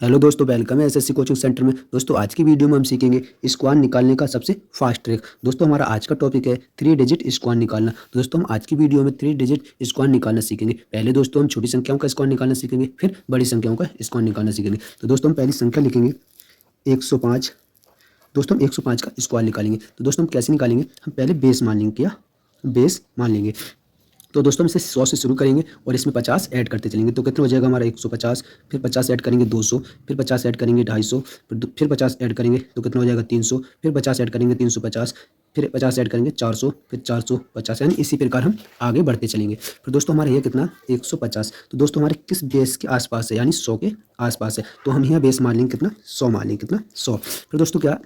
Hello दोस्तों, welcome है SSC coaching centre में। दोस्तों आज की वीडियो में हम सीखेंगे स्क्वायर निकालने का सबसे फास्ट ट्रिक। दोस्तों हमारा आज का टॉपिक है 3 डिजिट स्क्वायर निकालना। तो दोस्तों हम आज की वीडियो में 3 डिजिट स्क्वायर निकालना सीखेंगे। पहले दोस्तों हम छोटी संख्याओं का स्क्वायर निकालना सीखेंगे, फिर बड़ी संख्याओं का स्क्वायर निकालना सीखेंगे। तो दोस्तों हम पहली संख्या लिखेंगे 105। दोस्तों हम 105 का स्क्वायर निकालेंगे। तो दोस्तों हम कैसे निकालेंगे, हम पहले बेस मान लेंगे। क्या बेस मान लेंगे। तो दोस्तों हम इसे 100 से शुरू करेंगे और इसमें 50 ऐड करते चलेंगे। तो कितना हो जाएगा हमारा 150, फिर 50 ऐड करेंगे 200, फिर 50 ऐड करेंगे 250, फिर 50 ऐड करेंगे तो कितना हो जाएगा 300, फिर 50 ऐड करेंगे 350, फिर 50 ऐड करेंगे 400, फिर 450, यानी इसी प्रकार हम आगे बढ़ते चलेंगे। फिर दोस्तों हमारा ये कितना 150। तो दोस्तों हमारे किस बेस के आसपास है, यानी 100 के आसपास है। तो हम यहाँ बेस मान लेंगे कितना 100 मान लेंगे, कितना 100। फिर दोस्तों क्या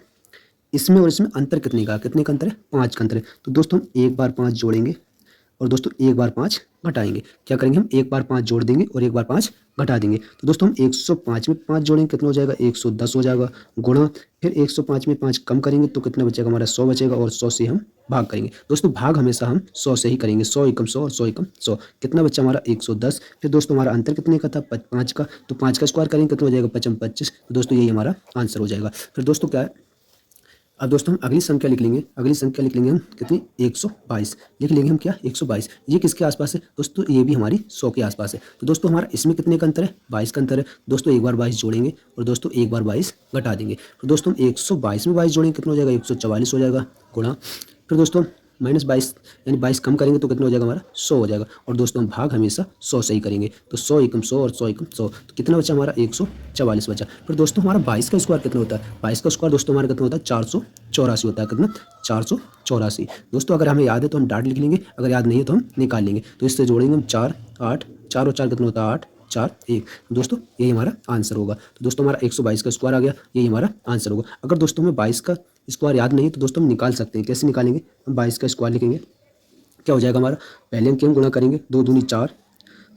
इसमें और इसमें अंतर कितने का अंतर है, 5 का अंतर है। तो दोस्तों हम एक बार 5 जोड़ेंगे और दोस्तों एक बार 5 घटाएंगे। क्या करेंगे, हम एक बार 5 जोड़ देंगे और एक बार 5 घटा देंगे। तो दोस्तों हम 105 में 5 जोड़ेंगे, कितना हो जाएगा 110 हो जाएगा, गुणा फिर 105 में 5 कम करेंगे तो कितना बचेगा हमारा 100 बचेगा, और 100 से हम भाग करेंगे। दोस्तों भाग हमेशा हम 100 से ही करेंगे, 100 एकम 100 और 100 एकम 100। कितना बच्चा हमारा 110। फिर दोस्तों हमारा अंतर कितने का था 5 का, तो 5 का स्क्वायर करेंगे कितना हो जाएगा 5 25। तो दोस्तों यही हमारा आंसर हो जाएगा। फिर दोस्तों क्या है, अब दोस्तों हम अगली संख्या लिख लेंगे। अगली संख्या लिख लेंगे हम कितनी 122 लिख लेंगे हम। क्या 122, ये किसके आसपास है दोस्तों, ये भी हमारी 100 के आसपास है। तो दोस्तों हमारा इसमें कितने का अंतर है, 22 का अंतर है। दोस्तों एक बार 22 जोड़ेंगे और दोस्तों एक बार 22 घटा देंगे। तो दोस्तों हम 122 में 22 जोड़ेंगे कितना हो जाएगा 144 हो जाएगा, गुणा फिर दोस्तों -22 यानी 22 कम करेंगे तो कितना हो जाएगा हमारा 100 हो जाएगा। और दोस्तों हम भाग हमेशा 100 से ही करेंगे। तो 100 एकम 100 और 100 एकम 100, तो कितना बचा हमारा 144 बचा। फिर दोस्तों हमारा 22 का स्क्वायर कितना होता है, 22 का स्क्वायर दोस्तों हमारा कितना होता है 484 होता है। कितना 484। दोस्तों अगर हमें याद है तो हम डाट लिख लेंगे, अगर याद नहीं है तो हम निकाल लेंगे। तो इससे जोड़ेंगे हम 4 8, 4 और 4 कितना होता है 8 4 1। दोस्तों यही हमारा आंसर होगा। तो दोस्तों हमारा 122 का स्क्वायर आ गया, यही हमारा आंसर होगा। अगर दोस्तों हमें 22 का स्क्वायर याद नहीं तो दोस्तों हम निकाल सकते हैं। कैसे निकालेंगे, हम 22 का स्क्वायर लिखेंगे। क्या हो जाएगा हमारा, पहले अंक की हम गुणा करेंगे 2 दूनी 4,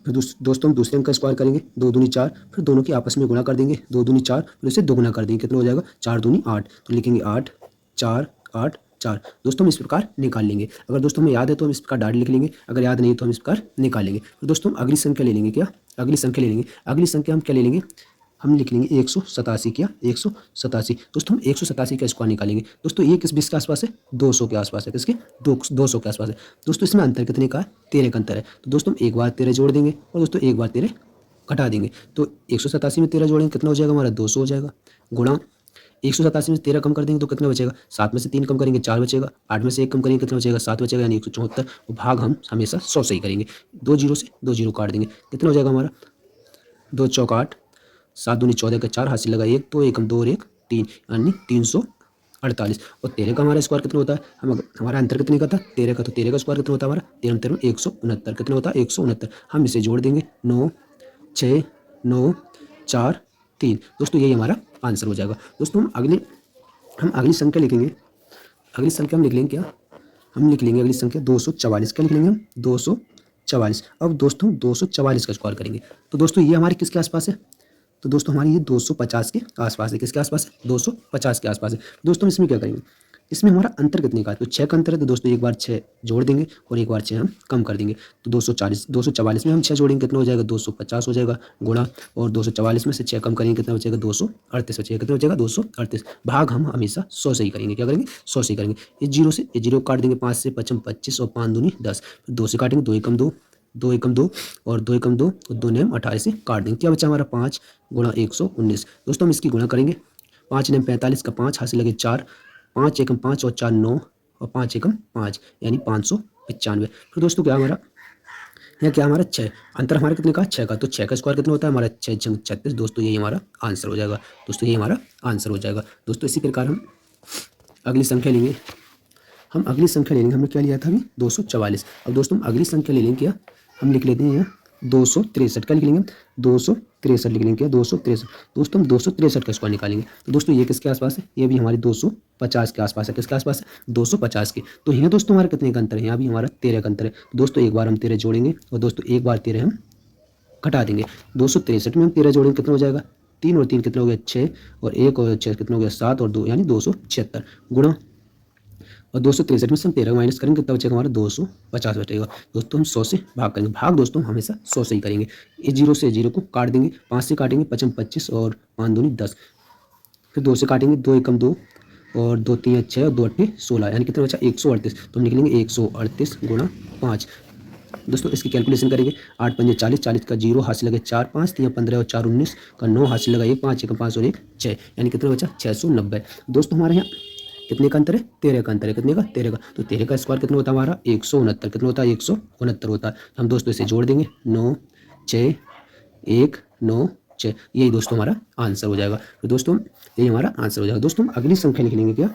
फिर दोस्तों हम दूसरे अंक का स्क्वायर करेंगे 2 दूनी 4, फिर दोनों की आपस में गुणा कर देंगे 2 दूनी 4, फिर उसे दोगुना कर देंगे कितना हो जाएगा 4 दूनी 8। तो लिखेंगे 8 4 8 4। दोस्तों हम इस प्रकार निकाल लेंगे। अगर दोस्तों हमें याद है तो हम इस प्रकार डाट लिख लेंगे, अगर याद नहीं तो हम इस प्रकार निकाल लेंगे। तो दोस्तों हम अगली संख्या ले लेंगे। क्या अगली संख्या ले लेंगे, अगली संख्या हम क्या ले लेंगे, हम लिख लेंगे 187। क्या 187। दोस्तों हम 187 का स्क्वायर निकालेंगे। दोस्तों ये किस बीस के आसपास है, 200 के आसपास है। किसके 200 के आसपास है। दोस्तों इसमें अंतर कितने का है, 13 का अंतर है। तो दोस्तों हम एक बार 13 जोड़ देंगे और दोस्तों एक बार 13 घटा देंगे। तो 187 में 13 जोड़ेंगे कितना हो जाएगा हमारा 200 हो जाएगा, गुणा 187 में 13 कम कर देंगे तो कितना बचेगा, 7 में से 3 कम करेंगे 4 बचेगा, 8 में से 1 कम करेंगे कितना बचेगा 7 बचेगा, यानी 174। और भाग हम हमेशा 100 से ही करेंगे। 2 जीरो से 2 जीरो काट देंगे, कितना हो जाएगा हमारा 2 चौक 8, 7 दूनी 14 का 4 हाथ से लगा 1, तो 1 हम 2 और 1 3, यानी 348। और 13 का हमारा स्क्वायर कितना होता है, हमारा अंतर कितने का था 13 का, तो 13 का स्क्वायर कितना होता है हमारा 13 13 169। कितना होता है 169। हम इसे जोड़ देंगे 9 6 9 4 3। दोस्तों यही हमारा आंसर हो जाएगा। दोस्तों हम अगली संख्या लिखेंगे। अगली संख्या हम लिख लेंगे। क्या हम लिख लेंगे अगली संख्या 244। क्या लिख लेंगे हम 244। अब दोस्तों 244 का स्क्वायर करेंगे। तो दोस्तों ये हमारे किसके आसपास है, तो दोस्तों हमारी ये 250 के आसपास है। किसके आसपास है 250 के आसपास है। दोस्तों इसमें क्या करेंगे, इसमें हमारा अंतर कितने का है, तो 6 का अंतर है। तो दोस्तों एक बार 6 जोड़ देंगे और एक बार 6 हम कम कर देंगे। तो 244 में हम 6 जोड़ेंगे कितना हो जाएगा 250 हो जाएगा, गुणा और 244 में से 6 कम करेंगे कितना बचेगा 238 बचेगा। कितना बचेगा 238। भाग हम हमेशा 100 से ही करेंगे। क्या करेंगे 100 से ही करेंगे। ये जीरो काट देंगे, 5 से 55 25 और 5 दूनी 10, 2 से काटेंगे 2 एकम 2, 2 एकम 2 और 2 एकम 2 और 2 नेम 18 से काट देंगे। क्या बचा हमारा 5 गुणा 119। दोस्तों हम इसकी गुणा करेंगे, 5 नेम 45 का 5 हाथ से लगे 4, 5 एकम 5 और 4 9 और 5 एकम 5, यानी 595। फिर दोस्तों क्या हमारा यहाँ क्या हमारा 6, अंतर हमारा कितने का 6 का, तो 6 का स्क्वायर कितना होता है हमारा 6 छंग 36। दोस्तों यही हमारा आंसर हो जाएगा। दोस्तों यही हमारा आंसर हो जाएगा। दोस्तों इसी प्रकार हम अगली संख्या लेंगे। हम अगली संख्या ले लेंगे, हमने क्या लिया था अभी 244। अब दोस्तों हम अगली संख्या ले लेंगे। क्या हम लिख लेते हैं यहाँ 263। क्या लिख लेंगे हम 263 लिख लेंगे। क्या 263। दोस्तों हम 263 का स्क्वायर निकालेंगे। तो दोस्तों ये किसके आसपास है, ये भी हमारे 250 के आसपास है। किसके आसपास है 250 के। तो यहाँ दोस्तों हमारा कितने का अंतर है, यहाँ भी हमारा 13 का अंतर है। तो दोस्तों एक बार हम 13 जोड़ेंगे और दोस्तों एक बार 13 हम घटा देंगे। 263 में हम 13 जोड़ेंगे कितना हो जाएगा 3 और 3 कितना हो गया 6 और 1 और 6 कितना हो गया 7 और 2 यानी 276, गुणा और 263 में से हम 13 माइनस करेंगे, कितना बचेगा हमारा 250 बचेगा। दोस्तों हम 100 से भाग करेंगे, भाग दोस्तों हमेशा 100 से ही करेंगे। इस जीरो से जीरो को काट देंगे, 5 से काटेंगे 55 25 और 5 दूनी 10, फिर 2 से काटेंगे, 2 एकम 2 और 2 3 6 और 2 8 16, यानी कितना बचा 138। तो हम निकलेंगे 138 गुणा 5। दोस्तों इसकी कैलकुलेशन करेंगे, 8 पंजे 40, 40 का जीरो हाथ से लगे 4 5 3 15 और 4 19 का 9 हाथ से लगा 1 5 1 5 और 1 6, यानी कितना बचा 690। दोस्तों हमारे यहाँ कितने का अंतर है, 13 का अंतर है, कितने का 13 का। तो 13 का स्क्वायर कितना होता है हमारा 169, कितना होता है 169 होता है। हम दोस्तों इसे जोड़ देंगे, 9 6 1 9 6, यही दोस्तों हमारा आंसर हो जाएगा। तो दोस्तों यही हमारा आंसर हो जाएगा। दोस्तों हम अगली संख्या लिख लेंगे क्या,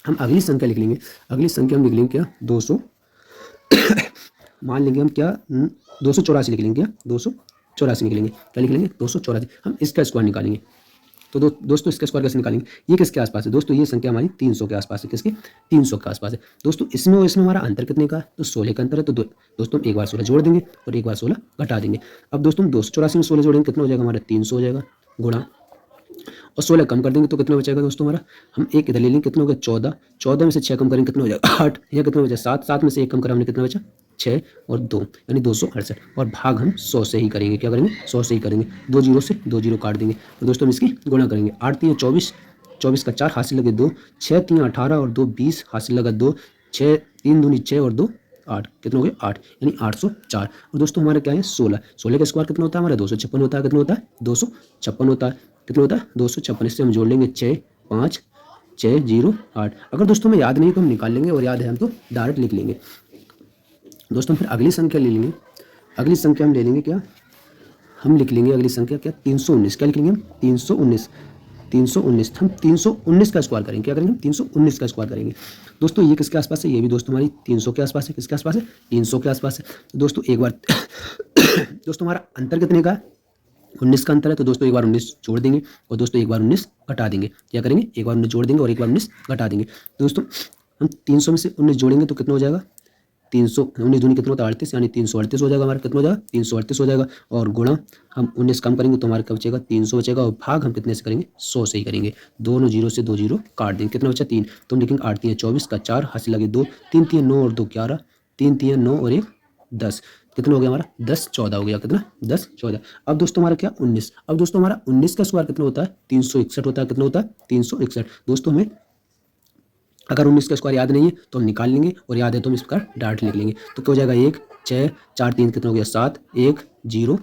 हम अगली संख्या लिख लेंगे, अगली संख्या हम लिख लेंगे क्या 200 मान लेंगे हम क्या 284 लिख लेंगे क्या, 284 लिख लेंगे, क्या लिख लेंगे 284। हम इसका स्क्वायर निकालेंगे। तो दोस्तों इसका स्क्वायर कैसे निकालेंगे, ये किसके आसपास है दोस्तों, ये संख्या हमारी 300 के आसपास है, किसके 300 के आसपास है। दोस्तों इसमें और इसमें हमारा अंतर कितने का है, तो 16 का अंतर है। तो दोस्तों हम एक बार 16 जोड़ देंगे और एक बार 16 घटा देंगे। अब दोस्तों 284 में 16 जोड़ेंगे, कितना हो जाएगा हमारा 300 हो जाएगा, गुणा और 16 कम कर देंगे तो कितना बचेगा दोस्तों हमारा, हम एक इधर ले लेंगे, कितना हो गया 14, 14 में से 6 कम करेंगे कितना हो जाएगा 8, या कितना बचा 7, 7 में से 1 कम करा हमने, कितना बचा 6 और 2, यानी 268। और भाग हम 100 से ही करेंगे, क्या करेंगे 100 से ही करेंगे, 2 जीरो से 2 जीरो काट देंगे। तो दोस्तों हम इसकी गुणा करेंगे, 8 3 24, 24 का 4 हासिल लगे 2, 6 3 18 और 2 20 हासिल लगा 2, 6 3 दूनी 6 और 2 8, कितना हो गया 8, यानी 804। और दोस्तों हमारा क्या है 16, 16 का स्क्वायर कितना होता है हमारा 256 होता है, कितना होता है 256 होता है, कितना होता है 256। इससे हम जोड़ लेंगे 6 5 6 0 8। अगर दोस्तों हमें याद नहीं तो हम निकाल लेंगे, और याद है हम तो डायरेक्ट लिख लेंगे। दोस्तों फिर अगली संख्या ले लेंगे, अगली संख्या हम ले लेंगे क्या, हम लिख लेंगे अगली संख्या क्या 319, क्या लिख लेंगे हम 319, 319। हम 319 का स्क्वायर करेंगे, क्या करेंगे 319 का स्क्वायर करेंगे। दोस्तों ये किसके आसपास है, ये भी दोस्तों हमारी 300 के आसपास है, किसके आसपास है 300 के आसपास है। तो दोस्तों एक बार दोस्तों हमारा अंतर कितने का है, 19 का अंतर है। तो दोस्तों एक बार 19 जोड़ देंगे और दोस्तों एक बार 19 घटा देंगे, क्या करेंगे एक बार 19 जोड़ देंगे और एक बार 19 घटा देंगे। दोस्तों हम 300 में से 19 जोड़ेंगे तो कितना हो जाएगा 300, 19 दूनी कितना होता है 38, यानी 338 हो जाएगा हमारा, कितना हो जाएगा 338 हो जाएगा। और गुणा हम 19 कम करेंगे तो हमारा क्या बचेगा 300 बचेगा, और भाग हम कितने से करेंगे 100 से ही करेंगे। दोनों जीरो से 2 जीरो काट देंगे, कितना बचा 3, तो हम लिखेंगे 8 3 24 का 4 हासिल लगे 2, 3 3 9 और 2 11, 3 3 9 और 1 10, कितना हो गया हमारा 10 14 हो गया, कितना 10 14। अब दोस्तों हमारा क्या 19, अब दोस्तों हमारा 19 का स्क्वायर कितना होता है 361 होता है, कितना होता है 361। दोस्तों हमें अगर 19 का स्क्वायर याद नहीं है तो हम निकाल लेंगे, और याद है तो हम इस प्रकार डायरेक्ट लिख लेंगे। तो क्या हो जाएगा 1 6 4 3 कितना हो गया 7 1 0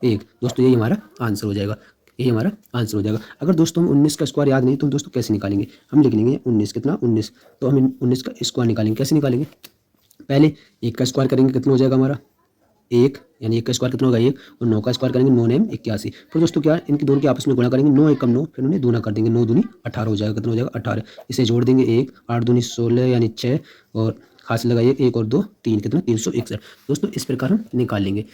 1। दोस्तों यही हमारा आंसर हो जाएगा, यही हमारा आंसर हो जाएगा। अगर दोस्तों हम 19 का स्क्वायर याद नहीं तो हम दोस्तों कैसे निकालेंगे, हम लिख लेंगे 19 कितना 19, तो हम 19 का स्क्वायर निकालेंगे, कैसे निकालेंगे पहले 1 का स्क्वायर करेंगे, कितना हो जाएगा हमारा 1, यानी 1 का स्क्वायर कितना होगा 1, और 9 का स्क्वायर करेंगे 9 9 81। फिर दोस्तों क्या इनकी दोनों के आपस में गुणा करेंगे, 9 1 9, फिर उन्हें दूना कर देंगे, 9 दूनी 18 हो जाएगा, कितना हो जाएगा 18। इसे जोड़ देंगे 1 8 दूनी 16 यानी 6, और हासिल लगाइए 1 और 2 3, कितना 361। दोस्तों इस प्रकार हम निकाल लेंगे,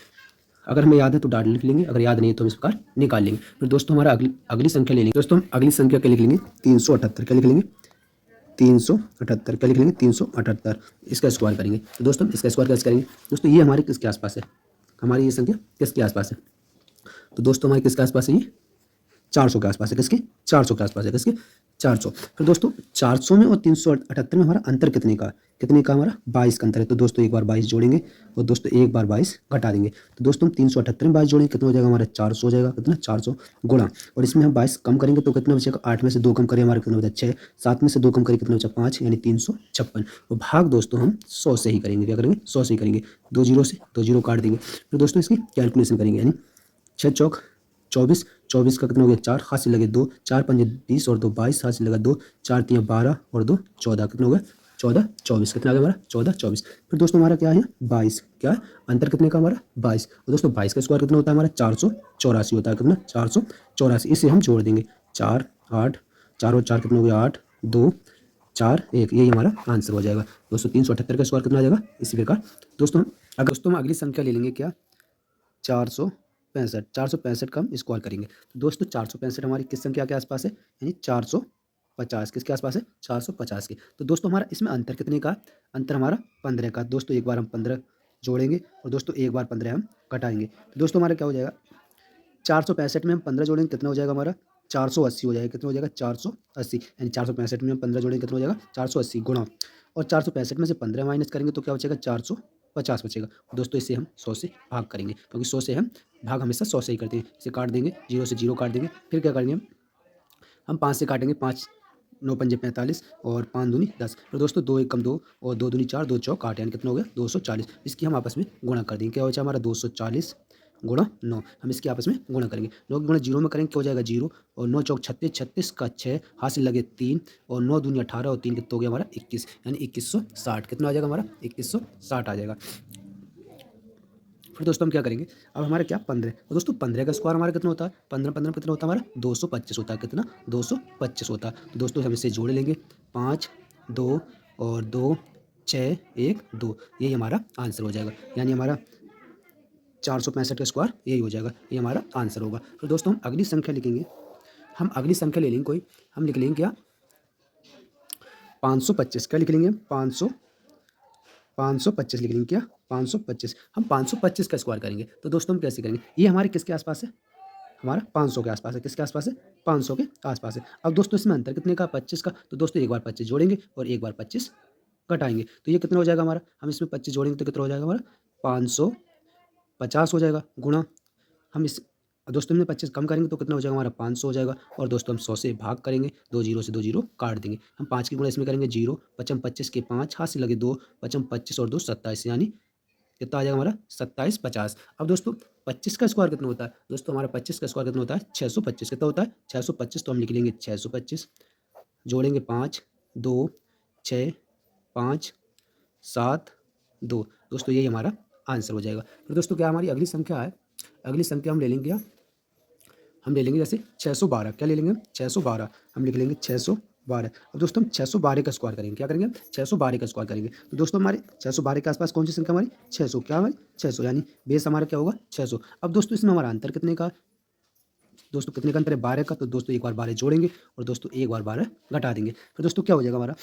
अगर हमें याद है तो डाट लिख लेंगे, अगर याद नहीं है तो हम इस प्रकार निकाल लेंगे। फिर दोस्तों हमारा अगली संख्या ले लेंगे। दोस्तों हम अगली संख्या क्या लिख लेंगे 378, क्या लिख लेंगे 378, क्या लिख लेंगे 378, इसका स्क्वायर करेंगे। तो दोस्तों इसका स्क्वायर कैसे करेंगे, दोस्तों ये हमारे किसके आसपास है, हमारी ये संख्या किसके आसपास है, तो दोस्तों हमारे किसके आसपास है ये 400 के आसपास है, किसके 400 के आसपास है, किसके 400। फिर दोस्तों 400 में और 378 में हमारा अंतर कितने का, कितने का हमारा 22 का अंतर है। तो दोस्तों एक बार 22 जोड़ेंगे और दोस्तों एक बार 22 घटा देंगे। तो दोस्तों हम 378 में 22 जोड़ेंगे, कितना हो जाएगा हमारा 400 हो जाएगा, कितना 400 गुणा, और इसमें हम 22 कम करेंगे तो कितना बचेगा 8 में से 2 कम करें हमारा कितना बचा 6, 7 में से 2 कम करें कितना बचा 5, यानी 356। और भाग दोस्तों हम 100 से ही करेंगे, क्या करेंगे 100 से ही करेंगे, 2 जीरो से 2 जीरो काट देंगे। फिर दोस्तों इसकी कैलकुलेशन करेंगे, यानी 6 चौक 24, 24 का कितना हो गया 4 हासिल लगे 2, 4 पंजे 20 और 2 22 हासिल लगा 2, 4 3 12 और 2 14, कितना हो गया 14 24, कितना आ गया हमारा 14 24। फिर दोस्तों हमारा क्या है 22, क्या है अंतर कितने का हमारा 22। और दोस्तों 22 का स्क्वायर कितना होता है हमारा 484 होता है, कितना 484। इसे हम जोड़ देंगे 4 8, 4 और 4 कितना हो गया 8 2 4 1, यही हमारा आंसर हो जाएगा। दोस्तों 378 का स्क्वायर कितना आ जाएगा इसी प्रकार। दोस्तों हम अगली संख्या ले लेंगे क्या 465, 465 का हम स्क्वायर करेंगे। तो दोस्तों 465 हमारी किस संख्या के आसपास है, यानी 450, किसके आसपास है 450 के। तो दोस्तों हमारा इसमें अंतर कितने का, अंतर हमारा 15 का। दोस्तों एक बार हम 15 जोड़ेंगे और दोस्तों एक बार 15 हम घटाएंगे। तो दोस्तों हमारा क्या हो जाएगा 465 में हम 15 जोड़ेंगे, कितना हो जाएगा हमारा 480 हो जाएगा। कितना हो जाएगा 480, यानी 465 में हम 15 जोड़ेंगे कितना हो जाएगा 480 गुणा, और 465 में से 15 माइनस करेंगे तो क्या बचेगा 450 बचेगा। दोस्तों इसे हम 100 से भाग करेंगे, क्योंकि 100 से हम भाग हमेशा 100 से ही करते हैं। इसे काट देंगे, 0 से 0 काट देंगे, फिर क्या करेंगे हम 5 से काटेंगे, 5 9 पंजे 45 और 5 दूनी 10। फिर दोस्तों 2 एकम 2 और 2 दूनी 4, 2 चौक 8, यानी कितना हो गया 240। इसकी हम आपस में गुणा कर देंगे, क्या हो जाएगा हमारा 240 गुणा 9। हम इसके आपस में गुणा करेंगे, 9 गुणा 0 में करेंगे क्या हो जाएगा 0, और 9 चौक 36, 36 का 6, हासिल लगे 3, और 9 दूनी 18 और 3 कितना हो गया हमारा 21, यानी 2160। कितना आ जाएगा हमारा 2160 आ जाएगा। फिर दोस्तों हम क्या करेंगे, अब हमारा क्या 15, तो दोस्तों 15 का स्क्वायर हमारा कितना होता है, 15 15 कितना होता है हमारा 225 होता है। कितना 225 होता है। तो दोस्तों हम इसे जोड़ लेंगे, 5 2 और 2 6 1 2, यही हमारा आंसर हो जाएगा। यानी हमारा 465 का स्क्वायर यही हो जाएगा, ये हमारा आंसर होगा। फिर दोस्तों हम अगली संख्या लिखेंगे, हम अगली संख्या ले लेंगे कोई, हम लिख लेंगे क्या 525। क्या लिख लेंगे 525 लिख लेंगे, क्या 525। हम 525 का स्क्वायर करेंगे तो दोस्तों हम कैसे करेंगे, ये हमारे किसके आसपास है, हमारा 500 के आसपास है। किसके आसपास है 500 के आसपास है। अब दोस्तों इसमें अंतर कितने का 25 का, तो दोस्तों एक बार 25 जोड़ेंगे और एक बार 25 घटाएंगे, तो ये कितना हो जाएगा हमारा, हम इसमें 25 जोड़ेंगे तो कितना हो जाएगा हमारा 550 हो जाएगा गुणा, हम इस दोस्तों में 25 कम करेंगे तो कितना हो जाएगा हमारा 500 हो जाएगा, और दोस्तों हम 100 से भाग करेंगे, 2 जीरो से 2 जीरो काट देंगे। हम 5 की गुणा इसमें करेंगे 0, 55 25 के 5, हाथ से लगे 2, 55 25 और 2 27, यानी कितना आ जाएगा हमारा 27 50। अब दोस्तों 25 का स्क्वायर कितना होता है, दोस्तों हमारा 25 का स्क्वायर कितना होता है 625। कितना होता है 625, तो हम लिख लेंगे 625, जोड़ेंगे 5 2 6 5 7 2, दोस्तों यही हमारा आंसर हो जाएगा। फिर दोस्तों क्या हमारी अगली संख्या है, अगली संख्या हम ले लेंगे क्या, हम ले लेंगे जैसे 612। क्या ले लेंगे 612, हम लिख लेंगे 612। अब दोस्तों हम 612 का स्क्वायर करेंगे, क्या करेंगे 612 का स्क्वायर करेंगे, तो दोस्तों हमारे 612 के आसपास कौन सी संख्या हमारी 600, क्या हमारी 600, यानी बेस हमारा क्या होगा 600। अब दोस्तों इसमें हमारा अंतर कितने का, दोस्तों कितने का अंतर है 12 का, तो दोस्तों एक बार 12 जोड़ेंगे और दोस्तों एक बार 12 घटा देंगे। फिर दोस्तों क्या हो जाएगा हमारा,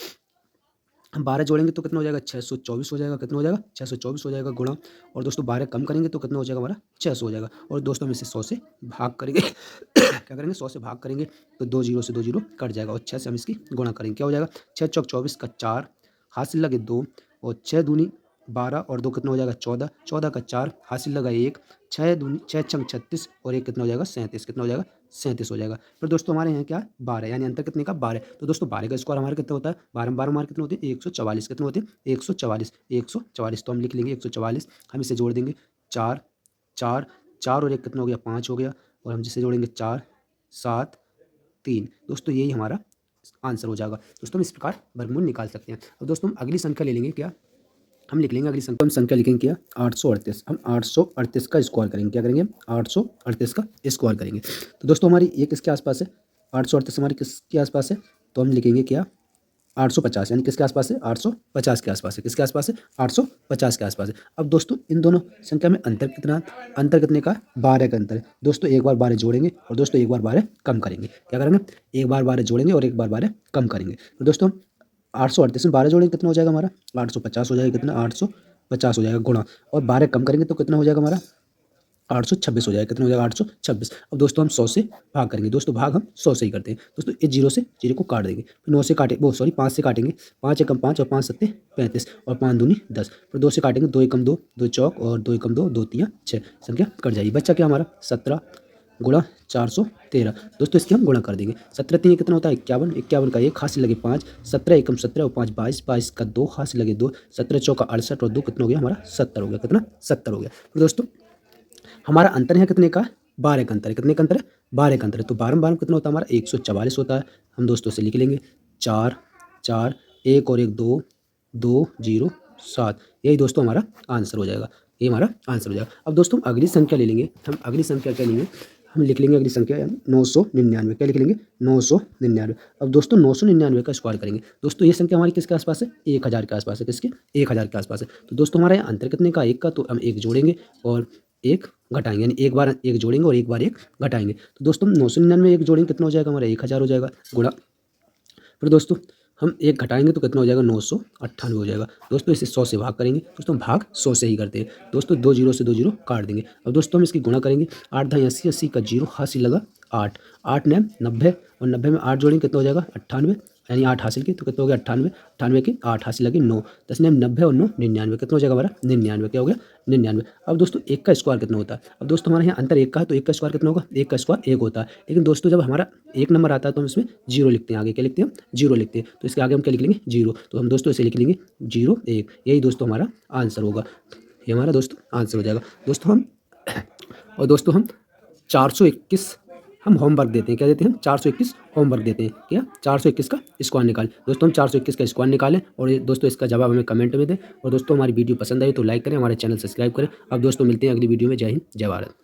हम 12 जोड़ेंगे तो कितना हो जाएगा 624 हो जाएगा। कितना हो जाएगा 624 हो जाएगा गुणा, और दोस्तों 12 कम करेंगे तो कितना हो जाएगा हमारा 600 हो जाएगा, और दोस्तों हम इसे 100 से भाग करेंगे क्या करेंगे 100 से भाग करेंगे तो 2 जीरो से 2 जीरो कट जाएगा, और 6 से हम इसकी गुणा करेंगे, क्या हो जाएगा 6 चौक 24 का 4, हासिल लगे 2, और 6 दूनी 12 और 2 कितना हो जाएगा 14, 14 का 4, हासिल लगा 1, 6 दूनी 6 छंग 36 और 1 कितना हो जाएगा 37, कितना हो जाएगा 37 हो जाएगा। फिर दोस्तों हमारे यहाँ क्या 12, यानी अंतर कितने का 12, तो दोस्तों 12 का स्क्वायर हमारा कितना होता है 12 12 हमारे कितने होते हैं 144। कितने होते हैं 144, 144, तो हम लिख लेंगे 144, हम इसे जोड़ देंगे 4 4 4 और 1 कितना हो गया 5 हो गया, और हम जिसे जोड़ेंगे 4 7 3, दोस्तों यही हमारा आंसर हो जाएगा। दोस्तों हम इस प्रकार वर्गमूल निकाल सकते हैं। अब दोस्तों हम अगली संख्या ले लेंगे, क्या हम लिख लेंगे अगली संख्या, हम संख्या लिखेंगे क्या 838। हम 838 का स्क्वायर करेंगे, क्या करेंगे 838 का स्क्वायर करेंगे, तो दोस्तों हमारी ये किसके आसपास है 838 हमारी किसके आसपास है, तो हम लिखेंगे क्या 850, यानी किसके आसपास है 850 के आसपास है। किसके आसपास है 850 के आसपास है। अब दोस्तों इन दोनों संख्या में अंतर कितना, अंतर कितने का 12 का अंतर है। दोस्तों एक बार 12 जोड़ेंगे और दोस्तों एक बार 12 कम करेंगे, क्या करेंगे एक बार 12 जोड़ेंगे और एक बार 12 कम करेंगे। तो दोस्तों 838 में 12 जोड़ेंगे कितना हो जाएगा हमारा 850 हो जाएगा, कितना 850 हो जाएगा गुणा, और 12 कम करेंगे तो कितना हो जाएगा हमारा 826 हो जाएगा। कितना हो जाएगा 826। अब दोस्तों हम 100 से भाग करेंगे, दोस्तों भाग हम 100 से ही करते हैं। दोस्तों इस जीरो से जीरो को काट देंगे, फिर 9 से काटे वो सॉरी 5 से काटेंगे, 5 एकम 5 और 5 सत्ते 35 और 5 दूनी 10, फिर 2 से काटेंगे 2 एकम 2 2 चौक और 2 एकम 2 2 तिया 6, संख्या कट जाएगी। बच्चा क्या हमारा 17 गुणा 413। दोस्तों इसकी हम गुणा कर देंगे, 17 3 कितना होता है 51, 51 का 1 हासिल लगे 5, 17 एकम 17 और 5 22, 22 का 2 हासिल लगे 2, 17 चौका 68 और 2 कितना हो गया हमारा 70 हो गया। कितना 70 हो गया। फिर दोस्तों हमारा अंतर है कितने का 12 का अंतर है। कितने का अंतर है 12 का अंतर है, तो 12 12 कितना होता है हमारा 144 होता है। हम दोस्तों से लिख लेंगे 4 4 1 और 1 2 2 0 7, यही दोस्तों हमारा आंसर हो जाएगा, ये हमारा आंसर हो जाएगा। अब दोस्तों हम अगली संख्या ले लेंगे, हम अगली संख्या क्या लेंगे, हम लिख लेंगे अगली संख्या 999। क्या लिख लेंगे 999। अब दोस्तों 999 का स्क्वायर करेंगे, दोस्तों ये संख्या हमारी किसके आसपास है 1000 के आसपास है। किसके 1000 के आसपास है। तो दोस्तों हमारे यहाँ अंतर कितने का 1 का, तो हम 1 जोड़ेंगे और 1 घटाएंगे, यानी एक बार 1 जोड़ेंगे और एक बार 1 घटाएंगे। तो दोस्तों 999 1 जोड़ेंगे कितना हो जाएगा हमारा 1000 हो जाएगा गुणा, फिर दोस्तों हम 1 घटाएंगे तो कितना हो जाएगा 998 हो जाएगा। दोस्तों इसे 100 से भाग करेंगे, दोस्तों भाग 100 से ही करते हैं। दोस्तों 2 जीरो से 2 जीरो काट देंगे। अब दोस्तों हम इसकी गुणा करेंगे, 8 10 80 80 का जीरो हासिल लगा 8, 8 ने 90 और 90 में 8 जोड़ेंगे कितना हो जाएगा 98, यानी 8 हासिल की तो कितना हो गया 98, 98 की 8 हासिल लगी 9, 10 ने 90 और 9 99, कितना हो जाएगा हमारा 99, क्या हो गया 99। अब दोस्तों एक का स्क्वायर कितना होता है, अब दोस्तों हमारे यहाँ अंतर एक का है तो एक का स्क्वायर कितना होगा, एक का स्क्वायर एक होता है, लेकिन दोस्तों जब हमारा एक नंबर आता है तो हम इसमें जीरो लिखते हैं, आगे क्या लिखते हैं जीरो लिखते हैं, तो इसके आगे हम क्या लिख लेंगे जीरो, तो हम दोस्तों इसे लिख लेंगे 0 1, यही दोस्तों हमारा आंसर होगा, ये हमारा दोस्तों आंसर हो जाएगा। दोस्तों हम और दोस्तों हम 421 हम होमवर्क देते हैं, क्या देते हैं 421 होमवर्क देते हैं, क्या 421 का स्क्वायर निकालें। दोस्तों हम 421 का स्क्वायर निकालें और ये दोस्तों इसका जवाब हमें कमेंट में दें, और दोस्तों हमारी वीडियो पसंद आई तो लाइक करें, हमारे चैनल सब्सक्राइब करें। अब दोस्तों मिलते हैं अगली वीडियो में। जय हिंद, जय भारत।